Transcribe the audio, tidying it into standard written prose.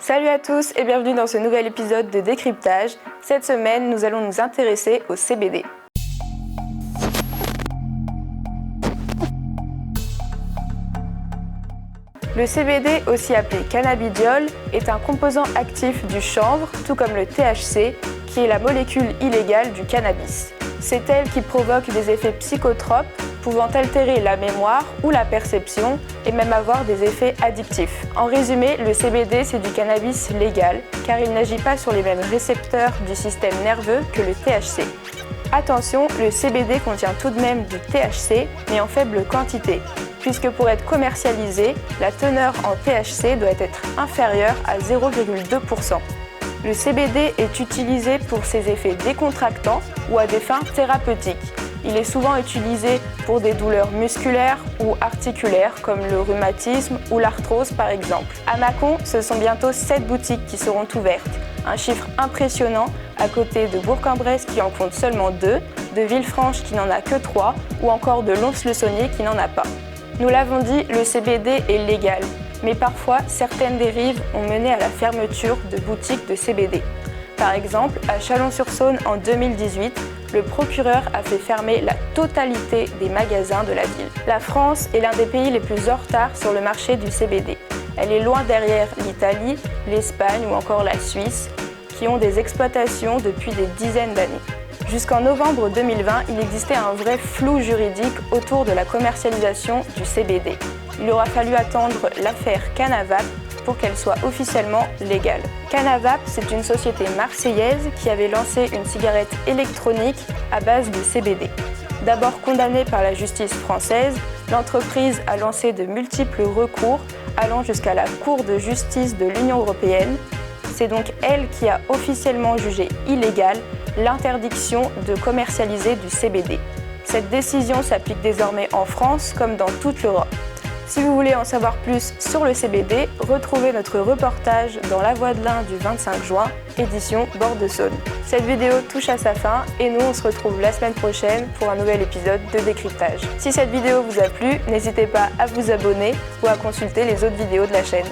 Salut à tous et bienvenue dans ce nouvel épisode de Décryptage. Cette semaine, nous allons nous intéresser au CBD. Le CBD, aussi appelé cannabidiol, est un composant actif du chanvre, tout comme le THC, qui est la molécule illégale du cannabis. C'est elle qui provoque des effets psychotropes, pouvant altérer la mémoire ou la perception et même avoir des effets addictifs. En résumé, le CBD c'est du cannabis légal car il n'agit pas sur les mêmes récepteurs du système nerveux que le THC. Attention, le CBD contient tout de même du THC mais en faible quantité, puisque pour être commercialisé, la teneur en THC doit être inférieure à 0,2%. Le CBD est utilisé pour ses effets décontractants ou à des fins thérapeutiques. Il est souvent utilisé pour des douleurs musculaires ou articulaires comme le rhumatisme ou l'arthrose par exemple. À Mâcon, ce sont bientôt 7 boutiques qui seront ouvertes. Un chiffre impressionnant à côté de Bourg-en-Bresse qui en compte seulement 2, de Villefranche qui n'en a que 3 ou encore de Lons-le-Saunier qui n'en a pas. Nous l'avons dit, le CBD est légal, mais parfois certaines dérives ont mené à la fermeture de boutiques de CBD. Par exemple, à Chalon-sur-Saône en 2018, le procureur a fait fermer la totalité des magasins de la ville. La France est l'un des pays les plus en retard sur le marché du CBD. Elle est loin derrière l'Italie, l'Espagne ou encore la Suisse, qui ont des exploitations depuis des dizaines d'années. Jusqu'en novembre 2020, il existait un vrai flou juridique autour de la commercialisation du CBD. Il aura fallu attendre l'affaire Canavap pour qu'elle soit officiellement légale. Canavap, c'est une société marseillaise qui avait lancé une cigarette électronique à base de CBD. D'abord condamnée par la justice française, l'entreprise a lancé de multiples recours allant jusqu'à la Cour de justice de l'Union européenne. C'est donc elle qui a officiellement jugé illégale l'interdiction de commercialiser du CBD. Cette décision s'applique désormais en France comme dans toute l'Europe. Si vous voulez en savoir plus sur le CBD, retrouvez notre reportage dans La Voix de l'Ain du 25 juin, édition Bord de Saône. Cette vidéo touche à sa fin et nous on se retrouve la semaine prochaine pour un nouvel épisode de Décryptage. Si cette vidéo vous a plu, n'hésitez pas à vous abonner ou à consulter les autres vidéos de la chaîne.